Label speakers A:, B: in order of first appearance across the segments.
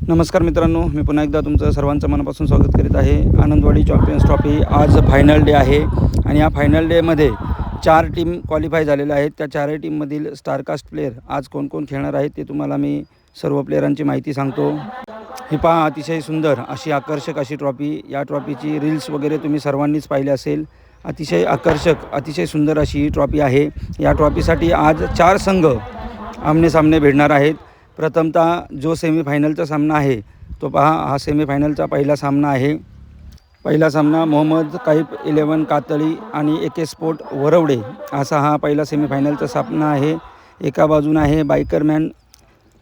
A: नमस्कार मित्रांनो, मी पुन्हा एकदा तुमचं सर्वांचं मनापासून स्वागत करीत आहे. आनंदवाडी चॅम्पियन्स ट्रॉफी आज फायनल डे आहे आणि या फायनल डेमध्ये 4 टीम क्वालिफाय झालेल्या आहेत. त्या 4ही टीममधील स्टारकास्ट प्लेयर आज कोण कोण खेळणार आहेत ते तुम्हाला मी सर्व प्लेयरांची माहिती सांगतो. ही पहा, अतिशय सुंदर अशी आकर्षक अशी ट्रॉफी. या ट्रॉफीची रील्स वगैरे तुम्ही सर्वांनीच पाहिले असेल. अतिशय आकर्षक, अतिशय सुंदर अशी ही ट्रॉफी आहे. या ट्रॉफीसाठी आज 4 संघ आमनेसामने भिडणार आहेत. प्रथमतः जो सेमीफायनलचा सामना आहे तो पहा, हा सेमीफायनलचा पहिला सामना आहे. पहिला सामना मोहम्मद काईफ 11 कातळी आणि AK स्पोर्ट वरवडे असा हा पहिला सेमीफायनलचा सामना आहे. एका बाजूने आहे बायकरमॅन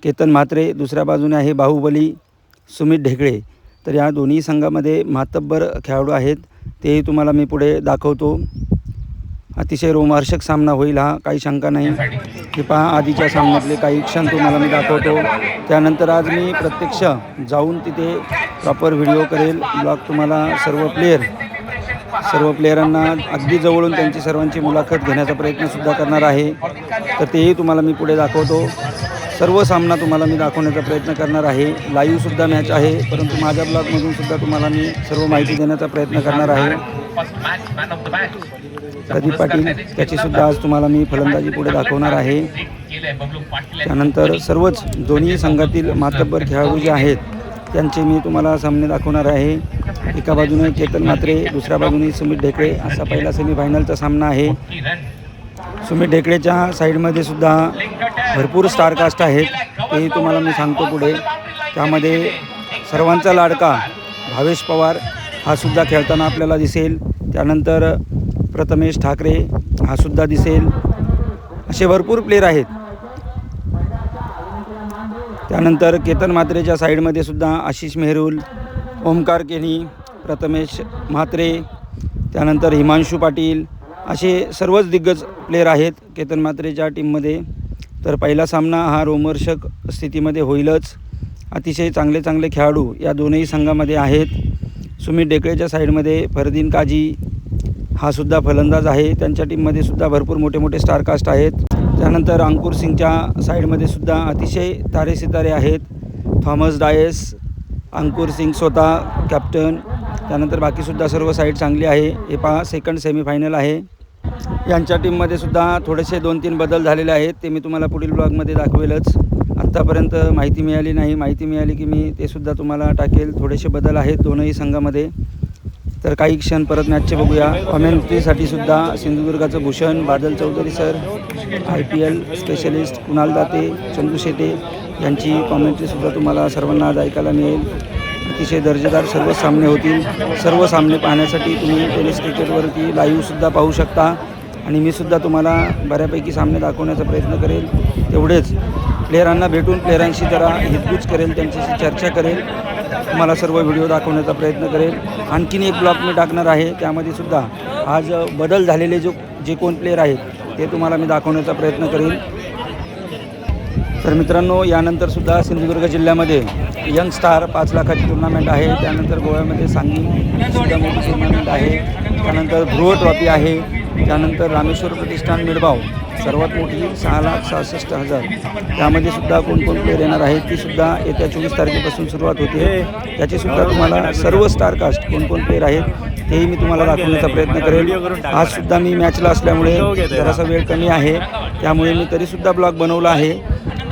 A: केतन म्हात्रे, दुसऱ्या बाजूने आहे बाहुबली सुमित ढेकळे. तर या दोन्ही संघामध्ये मातब्बर खेळाडू आहेत, तेही तुम्हाला मी पुढे दाखवतो. अतिशय रोमहर्षक सामना होईल हा, काही शंका नाही. हे पहा, आधीच्या सामन्यातले काही क्षण तुम्हाला मी दाखवतो. त्यानंतर आज मी प्रत्यक्ष जाऊन तिथे प्रॉपर व्हिडिओ करेल, ब्लॉग तुम्हाला सर्व प्लेयरांना अगदी जवळून त्यांची सर्वांची मुलाखत घेण्याचा प्रयत्नसुद्धा करणार आहे. तर तेही तुम्हाला मी पुढे दाखवतो. सर्व सामना तुम्हाला मी दाखवण्याचा प्रयत्न करणार आहे. लाईव्हसुद्धा मॅच आहे, परंतु माझ्या ब्लॉगमधूनसुद्धा तुम्हाला मी सर्व माहिती देण्याचा प्रयत्न करणार आहे. प्रदीप पाटील त्याचीसुद्धा आज तुम्हाला मी फलंदाजी पुढे दाखवणार आहे. त्यानंतर सर्वच दोन्ही संघातील मातब्बर खेळाडू जे आहेत त्यांचे मी तुम्हाला सामने दाखवणार आहे. एका बाजूने केतन म्हात्रे, दुसऱ्या बाजूने सुमित ढेकळे असा पहिला सेमीफायनलचा सामना आहे. सुमित ढेकळेच्या साईडमध्ये सुद्धा भरपूर स्टारकास्ट आहेत, तेही तुम्हाला मी सांगतो पुढे. त्यामध्ये सर्वांचा लाडका भावेश पवार हा सुद्धा खेळताना आपल्याला दिसेल. त्यानंतर प्रथमेश ठाकरे हा सुद्धा दिसेल. असे भरपूर प्लेयर आहेत. त्यानंतर केतन म्हात्रेच्या साईडमध्ये सुद्धा आशिष मेहरुल, ओमकार केनी, प्रथमेश म्हात्रे, त्यानंतर हिमांशू पाटील असे सर्वच दिग्गज प्लेयर आहेत केतन म्हात्रेच्या टीममध्ये. तर पहिला सामना हा रोमहर्षक स्थितीमध्ये होईलच. अतिशय चांगले खेळाडू या दोनही संघामध्ये आहेत. सुमित ढेकळेच्या साईडमध्ये फरदीन काजी हा सुद्धा फलंदाज आहे. त्यांच्या टीममध्ये सुद्धा भरपूर मोठे स्टारकास्ट आहेत. त्यानंतर अंकुर सिंगच्या साईडमध्ये सुद्धा अतिशय तारे आहेत. थॉमस डायस, अंकुर सिंग स्वतः कॅप्टन, त्यानंतर बाकीसुद्धा सर्व साईड चांगली आहे. हे पहा, सेकंड सेमीफायनल आहे. यांच्या टीममध्ये सुद्धा थोडेसे 2-3 बदल झालेले आहेत, ते मी तुम्हाला पुढील ब्लॉगमध्ये दाखवेलच. आत्तापर्यंत माहिती मिळाली नाही, माहिती मिळाली की मी ते सुद्धा तुम्हाला टाकेल. थोडेसे बदल आहेत दोनही संघामध्ये. तर काही क्षण परत मॅचचे बघूया. कॉमेंट्रीसाठी सुद्धा सिंधुदुर्गाचं भूषण, Badal Chaudhary sir, IPL specialist Kunal Date, Chandu Shete यांची कॉमेंट्रीसुद्धा तुम्हाला सर्वांना आज ऐकायला मिळेल. अतिशय दर्जेदार सर्व सामने होतील. सर्व सामने पाहण्यासाठी तुम्ही टेनिस क्रिकेटवरती लाईव्हसुद्धा पाहू शकता आणि मी सुद्धा तुम्हाला बऱ्यापैकी सामने दाखवण्याचा प्रयत्न करेल. तेवढेच प्लेयरांना भेटून प्लेयरांशी जरा हितगुज करेल, त्यांच्याशी चर्चा करेल, तुम्हाला सर्व व्हिडिओ दाखवण्याचा प्रयत्न करेल. आणखीन एक ब्लॉग मी टाकणार आहे, त्यामध्ये सुद्धा आज बदल झालेले जे कोण प्लेयर आहेत ते तुम्हाला मी दाखवण्याचा प्रयत्न करेल. तर मित्रांनो, यानंतरसुद्धा सिंधुदुर्ग जिल्ह्यामध्ये यंग स्टार 5 लाखाची टुर्नामेंट आहे. त्यानंतर गोव्यामध्ये सांगलीसुद्धा मोठी टुर्नामेंट आहे. त्यानंतर ध्रुव ट्रॉफी आहे. त्यानंतर रामेश्वर प्रतिष्ठान मिडबाव सर्वात मोठी 6,66,000. त्यामध्ये सुद्धा कोण प्लेयर येणार आहेत तीसुद्धा येत्या 24 तारखेपासून सुरुवात होते. त्याचीसुद्धा तुम्हाला सर्व स्टारकास्ट कोण प्लेयर आहेत तेही मी तुम्हाला दाखवण्याचा प्रयत्न करेल. आजसुद्धा मी मॅचला असल्यामुळे जरासा वेळ कमी आहे, त्यामुळे मी तरीसुद्धा ब्लॉग बनवला आहे.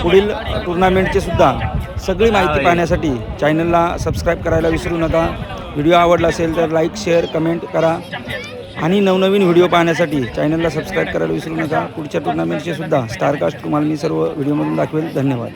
A: पुढील टुर्नामेंटचे सुद्धा सगळी माहिती पाहण्यासाठी चॅनलला सबस्क्राईब करायला विसरू नका. व्हिडिओ आवडला असेल तर लाईक, शेअर, कमेंट करा आणि नवनवीन व्हिडिओ पाहण्यासाठी चॅनलला सबस्क्राईब करायला विसरू नका. पुढच्या टुर्नामेंटचे सुद्धा स्टारकास्ट तुम्हाला मी सर्व व्हिडिओमधून दाखवेल. धन्यवाद.